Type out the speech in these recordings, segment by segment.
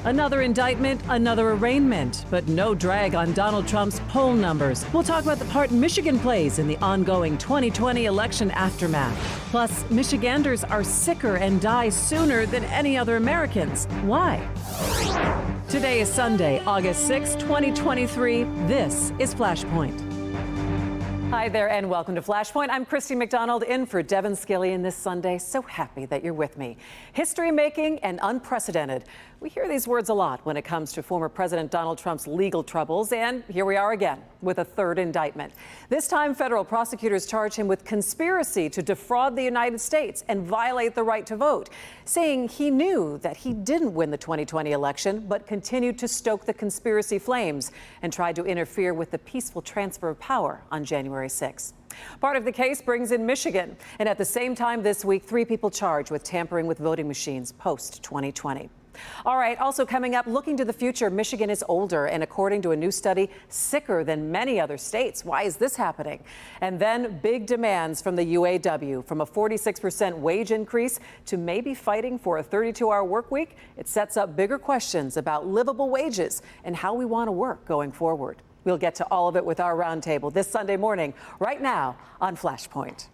Another indictment, another arraignment, but no drag on Donald Trump's poll numbers. We'll talk about the part Michigan plays in the ongoing 2020 election aftermath. Plus, Michiganders are sicker and die sooner than any other Americans. Why? Today is Sunday, August 6, 2023. This is Flashpoint. Hi there and welcome to Flashpoint. I'm Christy McDonald in for Devin Skillian this Sunday. So happy that you're with me. History making and unprecedented. We hear these words a lot when it comes to former President Donald Trump's legal troubles, and here we are again with a third indictment. This time, federal prosecutors charge him with conspiracy to defraud the United States and violate the right to vote, saying he knew that he didn't win the 2020 election, but continued to stoke the conspiracy flames and tried to interfere with the peaceful transfer of power on January 6. Part of the case brings in Michigan, and at the same time this week, 3 people charged with tampering with voting machines post-2020. All right, also coming up, looking to the future, Michigan is older and, according to a new study, sicker than many other states. Why is this happening? And then big demands from the UAW, from a 46% wage increase to maybe fighting for a 32-hour work week. It sets up bigger questions about livable wages and how we want to work going forward. We'll get to all of it with our roundtable this Sunday morning, right now on Flashpoint.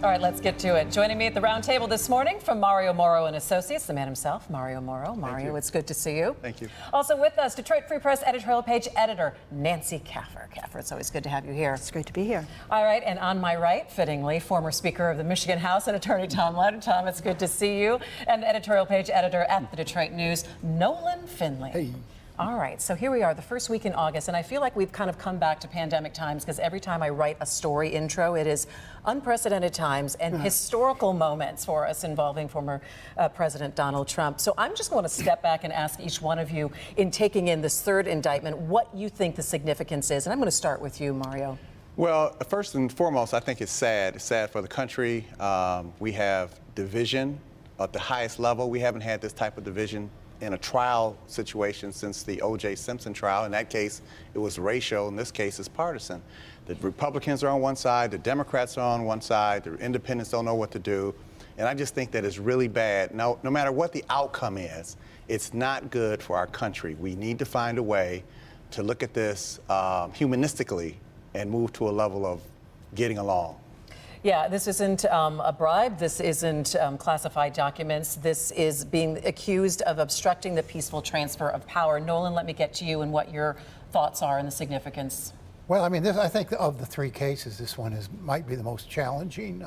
All right, let's get to it. Joining me at the round table this morning from Mario Moro and Associates, the man himself, Mario Moro. Mario, it's good to see you. Thank you. Also with us, Detroit Free Press editorial page editor, Nancy Kaffer. Kaffer, it's always good to have you here. It's great to be here. All right, and on my right, fittingly, former Speaker of the Michigan House and Attorney Tom Leonard. Tom, it's good to see you. And editorial page editor at the Detroit News, Nolan Finley. Hey. All right, so here we are, the first week in August, and I feel like we've kind of come back to pandemic times because every time I write a story intro, it is unprecedented times and historical moments for us involving former President Donald Trump. So I'm just going to step back and ask each one of you, in taking in this third indictment, what you think the significance is. And I'm going to start with you, Mario. Well, first and foremost, I think it's sad. It's sad for the country. We have division at the highest level. We haven't had this type of division in a trial situation since the O.J. Simpson trial. In that case, it was racial. In this case, it's partisan. The Republicans are on one side, the Democrats are on one side, the independents don't know what to do. And I just think that it's really bad. No matter what the outcome is, it's not good for our country. We need to find a way to look at this humanistically and move to a level of getting along. Yeah, this isn't a bribe. This isn't classified documents. This is being accused of obstructing the peaceful transfer of power. Nolan, let me get to you and what your thoughts are and the significance. Well, I mean, I think of the 3 cases, this one might be the most challenging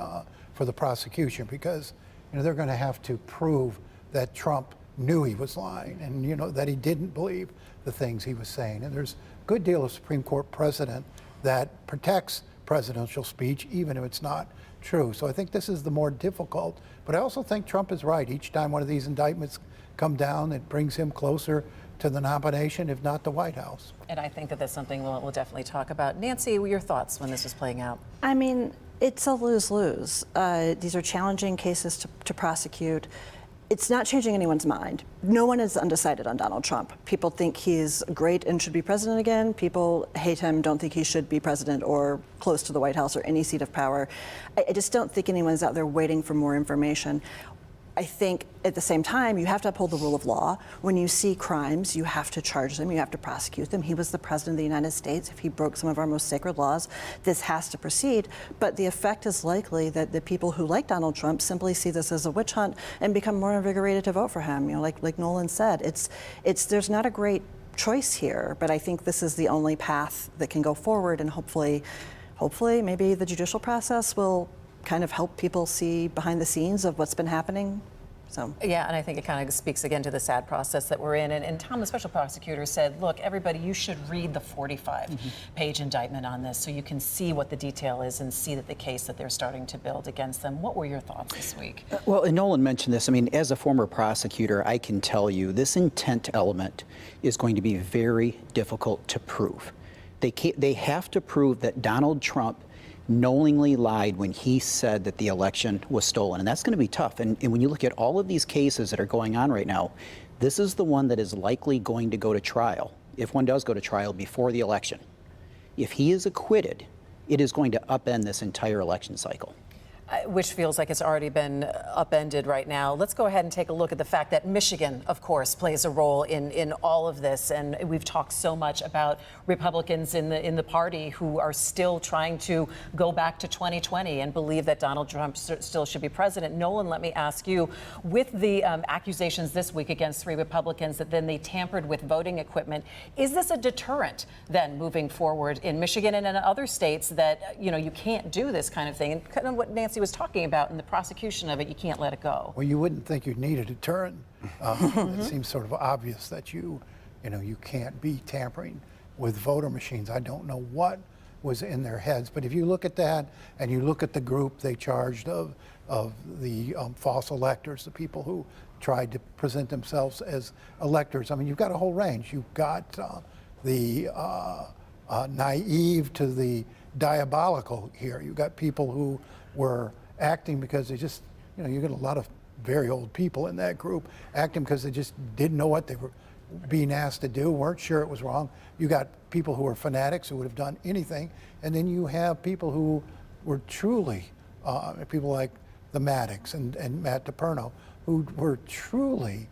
for the prosecution because, they're going to have to prove that Trump knew he was lying and, that he didn't believe the things he was saying. And there's a good deal of Supreme Court precedent that protects presidential speech, even if it's not true. So I think this is the more difficult. But I also think Trump is right. Each time one of these indictments come down, it brings him closer to the nomination, if not the White House. And I think that that's something we'll definitely talk about. Nancy, your thoughts when this is playing out? I mean, it's a lose-lose. These are challenging cases to prosecute. It's not changing anyone's mind. No one is undecided on Donald Trump. People think he's great and should be president again. People hate him, don't think he should be president or close to the White House or any seat of power. I just don't think anyone's out there waiting for more information. I think at the same time, you have to uphold the rule of law. When you see crimes, you have to charge them, you have to prosecute them. He was the president of the United States. If he broke some of our most sacred laws, this has to proceed. But the effect is likely that the people who like Donald Trump simply see this as a witch hunt and become more invigorated to vote for him. Like Nolan said, there's not a great choice here, but I think this is the only path that can go forward, and hopefully maybe the judicial process will kind of help people see behind the scenes of what's been happening. So. Yeah, and I think it kind of speaks again to the sad process that we're in. And Tom, the special prosecutor, said, look, everybody, you should read the 45-page indictment on this so you can see what the detail is and see that the case that they're starting to build against them. What were your thoughts this week? Well, and Nolan mentioned this. I mean, as a former prosecutor, I can tell you this intent element is going to be very difficult to prove. They have to prove that Donald Trump knowingly lied when he said that the election was stolen. And that's going to be tough. And when you look at all of these cases that are going on right now, this is the one that is likely going to go to trial, if one does go to trial before the election. If he is acquitted, it is going to upend this entire election cycle. Which feels like it's already been upended right now. Let's go ahead and take a look at the fact that Michigan, of course, plays a role in all of this. And we've talked so much about Republicans in the party who are still trying to go back to 2020 and believe that Donald Trump still should be president. Nolan, let me ask you, with the accusations this week against 3 Republicans that then they tampered with voting equipment, is this a deterrent then moving forward in Michigan and in other states that, you can't do this kind of thing? And kind of what Nancy was talking about in the prosecution of it, you can't let it go. Well, you wouldn't think you'd need a deterrent. It seems sort of obvious that you can't be tampering with voter machines. I don't know what was in their heads, but if you look at that and you look at the group they charged of the false electors, the people who tried to present themselves as electors, I mean, you've got a whole range. You've got the naive to the diabolical here. You've got people who were acting because they just, you get a lot of very old people in that group acting because they just didn't know what they were being asked to do, weren't sure it was wrong. You got people who are fanatics who would have done anything, and then you have people who were truly, people like the Maddox and Matt DePerno, who were truly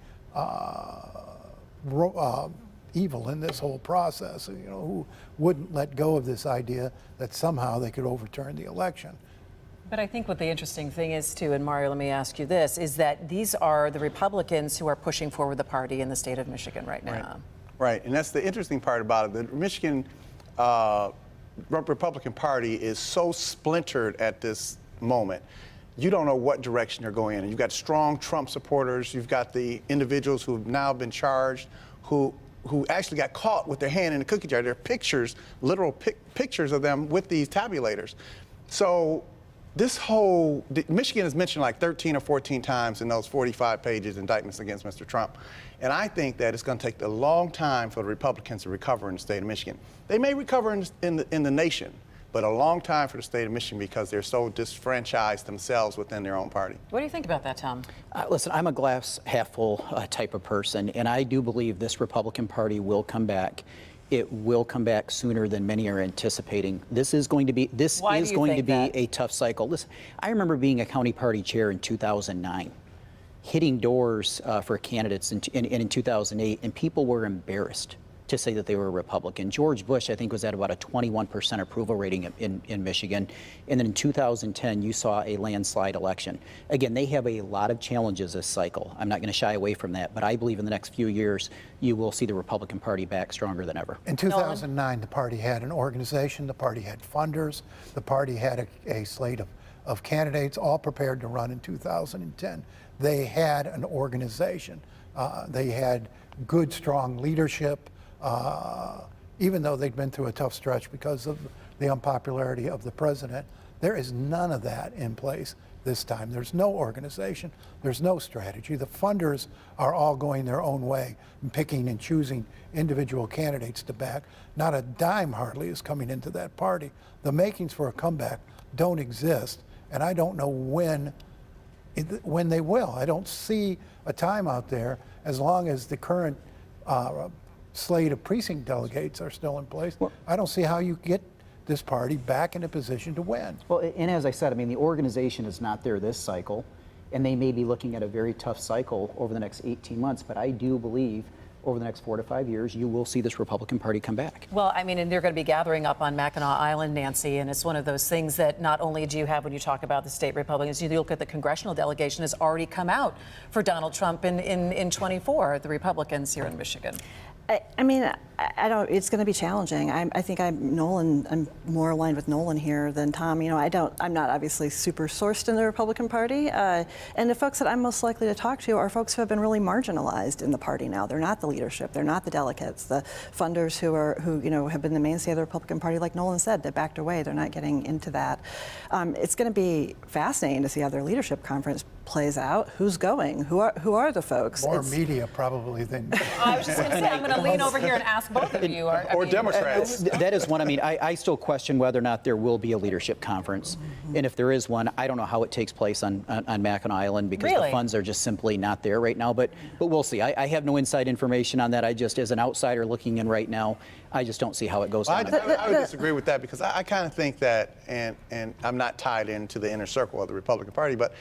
evil in this whole process, who wouldn't let go of this idea that somehow they could overturn the election. But I think what the interesting thing is, too, and Mario, let me ask you this, is that these are the Republicans who are pushing forward the party in the state of Michigan right now. Right, and that's the interesting part about it. The Michigan Republican Party is so splintered at this moment. You don't know what direction they're going in. You've got strong Trump supporters. You've got the individuals who've now been charged who actually got caught with their hand in the cookie jar. There are pictures, literal pictures of them with these tabulators. So Michigan is mentioned like 13 or 14 times in those 45 pages indictments against Mr. Trump. And I think that it's going to take a long time for the Republicans to recover in the state of Michigan. They may recover in the nation, but a long time for the state of Michigan because they're so disfranchised themselves within their own party. What do you think about that, Tom? Listen, I'm a glass half full type of person, and I do believe this Republican Party will come back. It will come back sooner than many are anticipating. This is going to be a tough cycle. Listen, I remember being a county party chair in 2009, hitting doors for candidates in 2008, and people were embarrassed to say that they were a Republican. George Bush, I think, was at about a 21% approval rating in Michigan. And then in 2010, you saw a landslide election. Again, they have a lot of challenges this cycle. I'm not going to shy away from that, but I believe in the next few years, you will see the Republican Party back stronger than ever. In 2009, the party had an organization, the party had funders, the party had a slate of candidates all prepared to run in 2010. They had an organization. They had good, strong leadership. Even though they'd been through a tough stretch because of the unpopularity of the president, there is none of that in place this time. There's no organization, there's no strategy. The funders are all going their own way and picking and choosing individual candidates to back. Not a dime hardly is coming into that party. The makings for a comeback don't exist, and I don't know when they will. I don't see a time out there as long as the current slate of precinct delegates are still in place. I don't see how you get this party back in a position to win. Well, and as I said, I mean, the organization is not there this cycle, and they may be looking at a very tough cycle over the next 18 months, but I do believe over the next 4 to 5 years, you will see this Republican Party come back. Well, I mean, and they're going to be gathering up on Mackinac Island, Nancy, and it's one of those things that not only do you have when you talk about the state Republicans, you look at the congressional delegation has already come out for Donald Trump in 24, the Republicans here in Michigan. I mean, I don't. It's going to be challenging. I think I'm more aligned with Nolan here than Tom. I'm not obviously super sourced in the Republican Party, and the folks that I'm most likely to talk to are folks who have been really marginalized in the party now. They're not the leadership. They're not the delegates. The funders who have been the mainstay of the Republican Party, like Nolan said, they backed away. They're not getting into that. It's going to be fascinating to see how their leadership conference plays out, who's going? Who are the folks? More media probably than. I was just going to say, I'm going to lean over here and ask both of you. Or Democrats. That is one. I mean, I still question whether or not there will be a leadership conference. And if there is one, I don't know how it takes place on Mackinac Island because Really? the funds are just simply not there right now. But we'll see. I have no inside information on that. I just, as an outsider looking in right now, I just don't see how it goes Well, down. I would disagree with that because I kind of think that, and I'm not tied into the inner circle of the Republican Party, but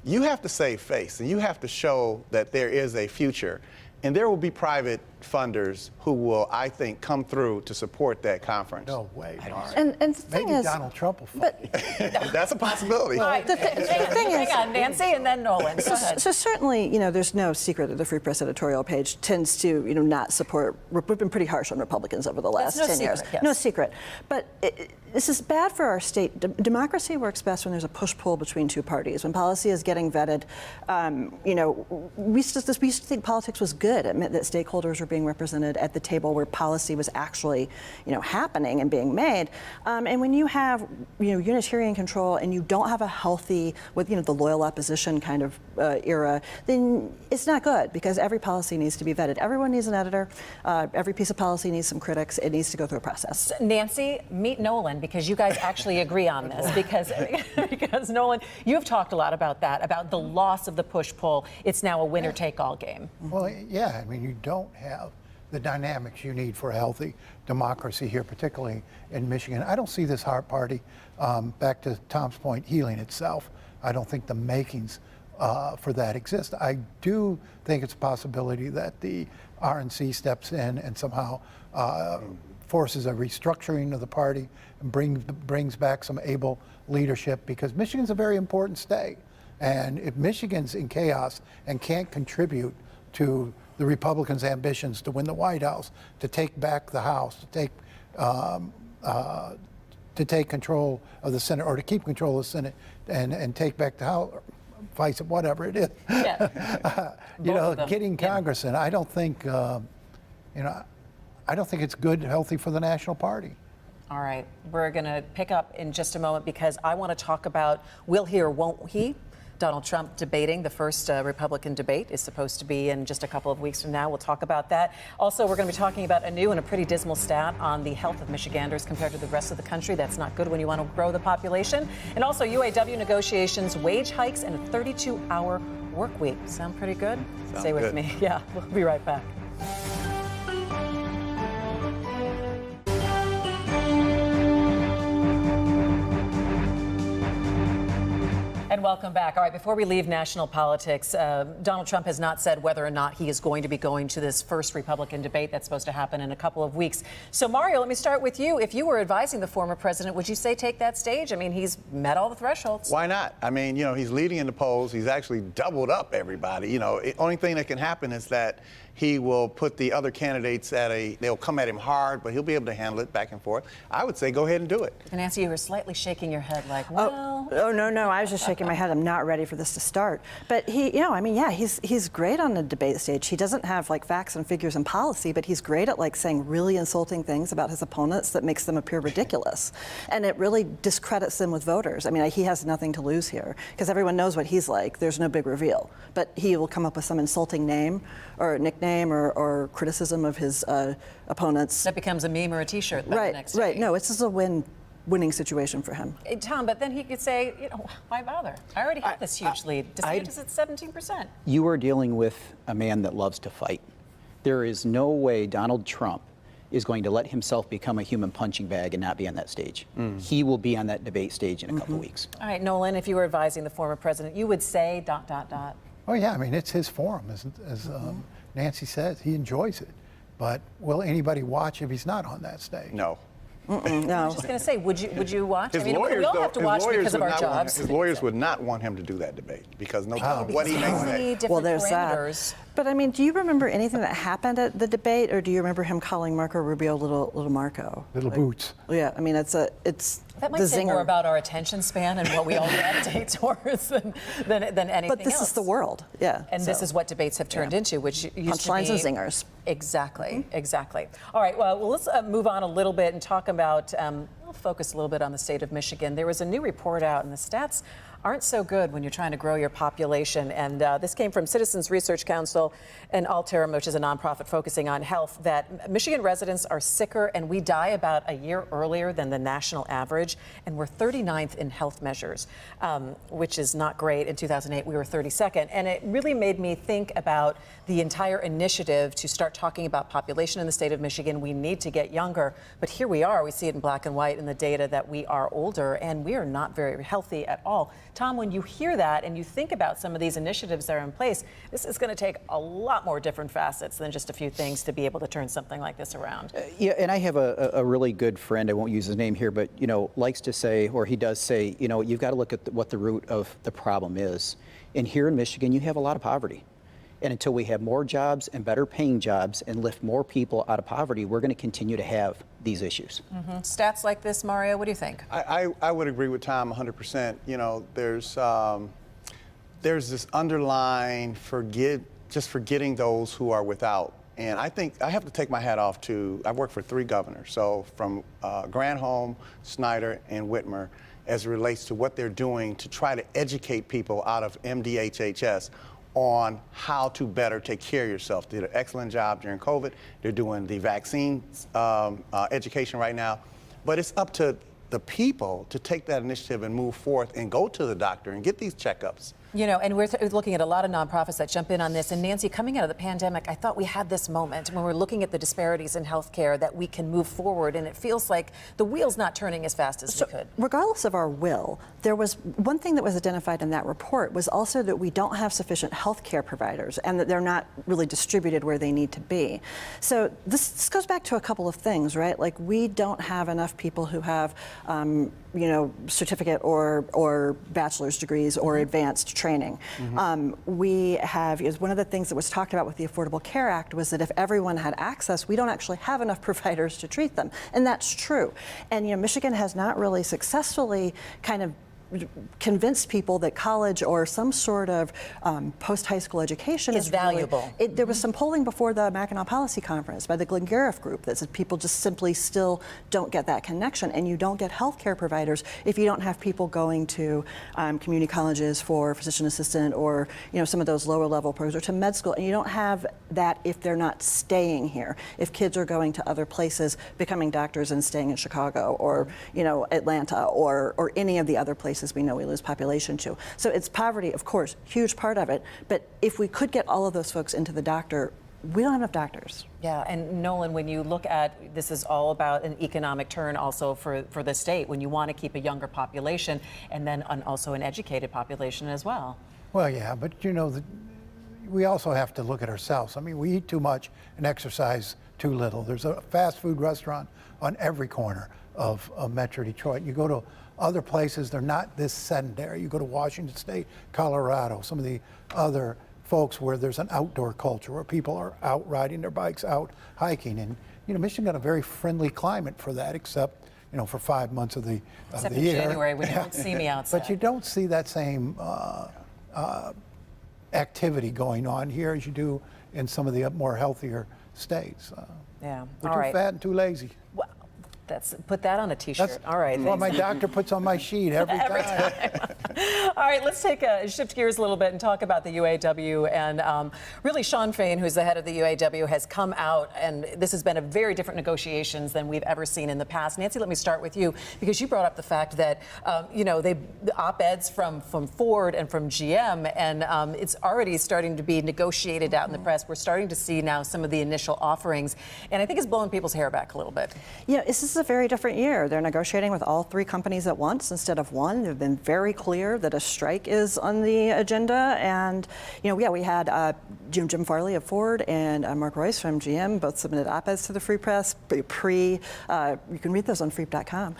you have to save face and you have to show that there is a future. And there will be private funders who will, I think, come through to support that conference. No way. And the thing Maybe is, Donald Trump will fund it. That's a possibility. All right, hang on, Nancy, and then Nolan. Go ahead. So certainly, there's no secret that the Free Press editorial page tends to, not support. We've been pretty harsh on Republicans over the last That's no 10 years. secret, yes. No secret. But this is bad for our state. Democracy works best when there's a push-pull between two parties. When policy is getting vetted, we used to think politics was good. It meant that stakeholders were being represented at the table where policy was actually, happening and being made. And when you have, unitarian control and you don't have a healthy, with the loyal opposition kind of era, then it's not good because every policy needs to be vetted. Everyone needs an editor. Every piece of policy needs some critics. It needs to go through a process. Nancy, meet Nolan because you guys actually agree on this because Nolan, you've talked a lot about that, about the loss of the push-pull. It's now a winner-take-all game. Well, yeah, I mean, you don't have the dynamics you need for a healthy democracy here, particularly in Michigan. I don't see this party, back to Tom's point, healing itself. I don't think the makings for that exist. I do think it's a possibility that the RNC steps in and somehow forces a restructuring of the party and brings back some able leadership because Michigan's a very important state. And if Michigan's in chaos and can't contribute to the Republicans' ambitions to win the White House, to take back the House, to take control of the Senate, or to keep control of the Senate and take back the House, vice whatever it is. Yeah. Getting Congress in, I don't think, I don't think it's good, healthy for the National Party. All right, we're going to pick up in just a moment because I want to talk about will he or won't he? Donald Trump debating. The first Republican debate is supposed to be in just a couple of weeks from now. We'll talk about that. Also, we're going to be talking about a new and a pretty dismal stat on the health of Michiganders compared to the rest of the country. That's not good when you want to grow the population. And also UAW negotiations, wage hikes, and a 32-hour work week. Sound pretty good? Stay with me. Yeah, we'll be right back. And welcome back. All right, before we leave national politics, Donald Trump has not said whether or not he is going to be going to this first Republican debate that's supposed to happen in a couple of weeks. So, Mario, let me start with you. If you were advising the former president, would you say take that stage? I mean, he's met all the thresholds. Why not? I mean, he's leading in the polls. He's actually doubled up everybody. The only thing that can happen is that he will put the other candidates they'll come at him hard, but he'll be able to handle it back and forth. I would say go ahead and do it. And Nancy, you were slightly shaking your head like, well. Oh, no, I was just shaking my head. I'm not ready for this to start. But he's great on the debate stage. He doesn't have facts and figures and policy, but he's great at saying really insulting things about his opponents that makes them appear ridiculous. And it really discredits them with voters. I mean, he has nothing to lose here because everyone knows what he's like. There's no big reveal. But he will come up with some insulting name or nickname or criticism of his opponents. That becomes a meme or a T-shirt the next day. Right. No, it's just a winning situation for him. Hey, Tom, but then he could say, why bother? I already have this huge lead. DeSantis at 17%. You are dealing with a man that loves to fight. There is no way Donald Trump is going to let himself become a human punching bag and not be on that stage. He will be on that debate stage in a couple of weeks. All right, Nolan, if you were advising the former president, you would say ... Oh, yeah, I mean, it's his forum, as Nancy says. He enjoys it. But will anybody watch if he's not on that stage? No. No. I was just going to say, would you watch? His I mean, lawyers, we all have to watch because of our jobs. His lawyers would not want him to do that debate because no matter what he may say. Different there's parameters. that. But I mean, do you remember anything that happened at the debate, or do you remember him calling Marco Rubio little Marco? Little boots. Yeah, I mean, it's That might the say zinger. more about our attention span and what we all gravitate towards than anything else. But this is the world, yeah. And this is what debates have turned into, which used punchlines to be... and zingers. Exactly. All right, well, let's move on a little bit and talk about, we'll focus a little bit on the state of Michigan. There was a new report out, and the stats aren't so good when you're trying to grow your population. And this came from Citizens Research Council and Alterum, which is a nonprofit focusing on health, that Michigan residents are sicker and we die about a year earlier than the national average. And we're 39th in health measures, which is not great. In 2008, we were 32nd. And it really made me think about the entire initiative to start talking about population in the state of Michigan. We need to get younger. But here we are. We see it in black and white in the data that we are older and we are not very healthy at all. Tom, when you hear that and you think about some of these initiatives that are in place, this is going to take a lot more different facets than just a few things to be able to turn something like this around. Yeah, and I have a really good friend, I won't use his name here, but, likes to say, or he does say, you've got to look at what the root of the problem is. And here in Michigan, you have a lot of poverty. And until we have more jobs and better paying jobs and lift more people out of poverty, we're going to continue to have these issues. Stats like this, Mario, what do you think? I would agree with Tom 100%. There's this underlying forgetting those who are without. And I think I have to take my hat off to, I've worked for 3 governors, so from Granholm, Snyder, and Whitmer, as it relates to what they're doing to try to educate people out of MDHHS on how to better take care of yourself. They did an excellent job during COVID. They're doing the vaccine education right now. But it's up to the people to take that initiative and move forth and go to the doctor and get these checkups. And we're looking at a lot of nonprofits that jump in on this. And Nancy, coming out of the pandemic, I thought we had this moment when we're looking at the disparities in healthcare that we can move forward. And it feels like the wheel's not turning as fast as we could. Regardless of our will, there was one thing that was identified in that report was also that we don't have sufficient healthcare providers and that they're not really distributed where they need to be. So this goes back to a couple of things, right? Like we don't have enough people who have certificate or bachelor's degrees or advanced training. We have, one of the things that was talked about with the Affordable Care Act was that if everyone had access, we don't actually have enough providers to treat them. And that's true. And, Michigan has not really successfully kind of convince people that college or some sort of post-high school education is valuable. There was some polling before the Mackinac Policy Conference by the Glengarriff Group that said people just simply still don't get that connection, and you don't get healthcare providers if you don't have people going to community colleges for physician assistant or some of those lower level programs or to med school, and you don't have that if they're not staying here. If kids are going to other places, becoming doctors and staying in Chicago or Atlanta or any of the other places we know we lose population to. So it's poverty, of course, huge part of it. But if we could get all of those folks into the doctor, we don't have enough doctors. Yeah, and Nolan, when you look at, this is all about an economic turn also for the state, when you want to keep a younger population and then also an educated population as well. Well, yeah, but we also have to look at ourselves. I mean, we eat too much and exercise too little. There's a fast food restaurant on every corner of Metro Detroit. You go to other places, they're not this sedentary. You go to Washington State, Colorado, some of the other folks where there's an outdoor culture, where people are out riding their bikes, out hiking. And, Michigan got a very friendly climate for that, except, for 5 months of the Except year. in January when you don't see me outside. But you don't see that same activity going on here as you do in some of the more healthier states. Yeah, We're all too right. fat and too lazy. Well, put that on a T-shirt. All right. Well, my doctor puts on my sheet every time. All right, let's shift gears a little bit and talk about the UAW. And really, Sean Fain, who's the head of the UAW, has come out, and this has been a very different negotiations than we've ever seen in the past. Nancy, let me start with you, because you brought up the fact that, the op-eds from Ford and from GM, and it's already starting to be negotiated out in the press. We're starting to see now some of the initial offerings, and I think it's blowing people's hair back a little bit. Yeah, this is a very different year. They're negotiating with all 3 companies at once instead of one. They've been very clear that a strike is on the agenda. And, we had Jim Farley of Ford and Mark Royce from GM both submitted op-eds to the Free Press you can read those on freep.com.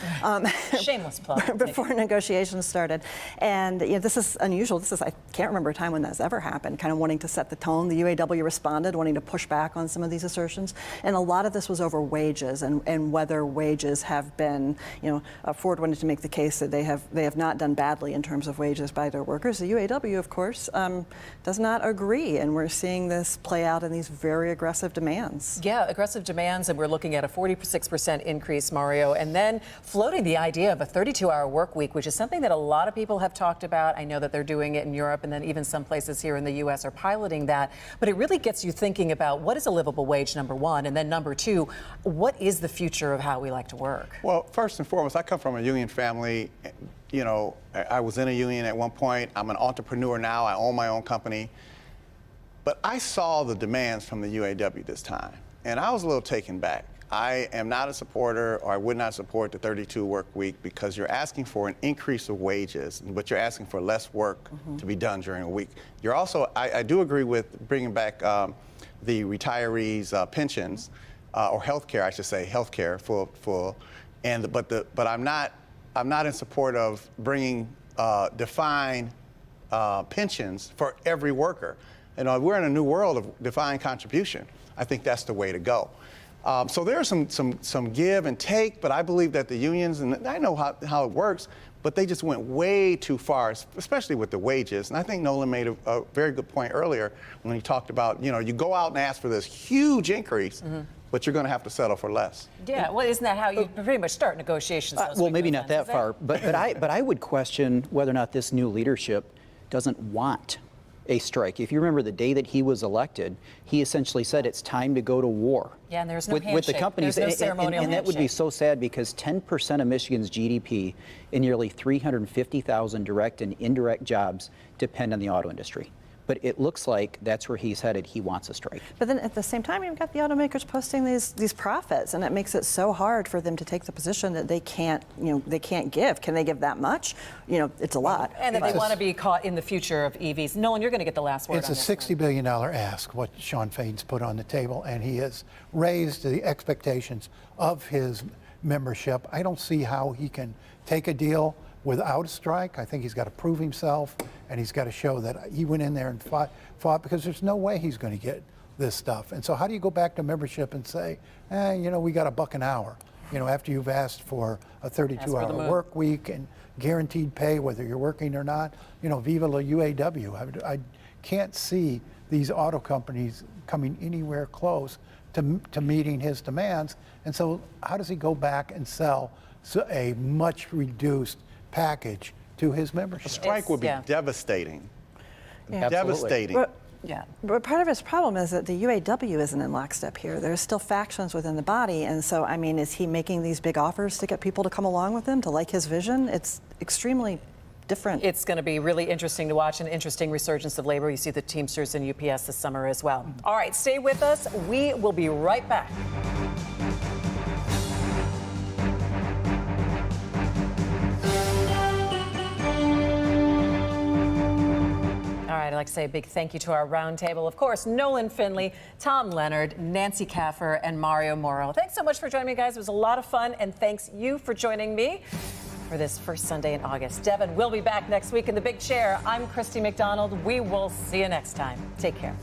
Shameless plug. Before negotiations started. And this is unusual. I can't remember a time when that's ever happened, kind of wanting to set the tone. The UAW responded, wanting to push back on some of these assertions. And a lot of this was over wages and whether wages have been, Ford wanted to make the case that they have not done badly in terms of wages by their workers. The UAW, of course, does not agree, and we're seeing this play out in these very aggressive demands. Yeah, aggressive demands, and we're looking at a 46% increase, Mario, and then floating the idea of a 32-hour work week, which is something that a lot of people have talked about. I know that they're doing it in Europe, and then even some places here in the U.S. are piloting that. But it really gets you thinking about what is a livable wage, number one, and then number two, what is the future of how we like to work? Well, first and foremost, I come from a union family. You know, I was in a union at one point. I'm an entrepreneur now. I own my own company. But I saw the demands from the UAW this time, and I was a little taken back. I am not a supporter, or I would not support the 32 work week, because you're asking for an increase of wages, but you're asking for less work to be done during a week. You're also, I do agree with bringing back the retirees' pensions, or health care, I should say, health care full, but I'm not in support of bringing defined pensions for every worker. You know, we're in a new world of defined contribution. I think that's the way to go. So there's some give and take, but I believe that the unions, and I know how it works, but they just went way too far, especially with the wages. And I think Nolan made a very good point earlier when he talked about, you go out and ask for this huge increase, but you're going to have to settle for less. Yeah, well, isn't that how you pretty much start negotiations? Well, maybe not that far, but I would question whether or not this new leadership doesn't want a strike. If you remember the day that he was elected, he essentially said it's time to go to war. Yeah, and there's no with the handshake. companies, There's no ceremonial and that would be handshake. so sad, because 10% of Michigan's GDP and nearly 350,000 direct and indirect jobs depend on the auto industry. But it looks like that's where he's headed. He wants a strike. But then at the same time, you've got the automakers posting these profits, and it makes it so hard for them to take the position that they can't give. Can they give that much? It's a lot. And that they want to be caught in the future of EVs. Nolan, you're going to get the last word It's on a this $60 billion ask, what Sean Fain's put on the table, and he has raised the expectations of his membership. I don't see how he can take a deal without a strike. I think he's got to prove himself, and he's got to show that he went in there and fought, because there's no way he's going to get this stuff. And so how do you go back to membership and say, we got $1 an hour, after you've asked for a 32-hour work week and guaranteed pay whether you're working or not? Viva la UAW. I can't see these auto companies coming anywhere close to meeting his demands. And so how does he go back and sell a much reduced package to his membership? A strike would be devastating. Yeah. Devastating. But part of his problem is that the UAW isn't in lockstep here. There's still factions within the body, and so, is he making these big offers to get people to come along with him, to like his vision? It's extremely different. It's going to be really interesting to watch, an interesting resurgence of labor. You see the Teamsters and UPS this summer as well. All right, stay with us. We will be right back. All right, I'd like to say a big thank you to our roundtable. Of course, Nolan Finley, Tom Leonard, Nancy Kaffer, and Mario Morrow. Thanks so much for joining me, guys. It was a lot of fun, and thanks you for joining me for this first Sunday in August. Devin will be back next week in the big chair. I'm Christy McDonald. We will see you next time. Take care.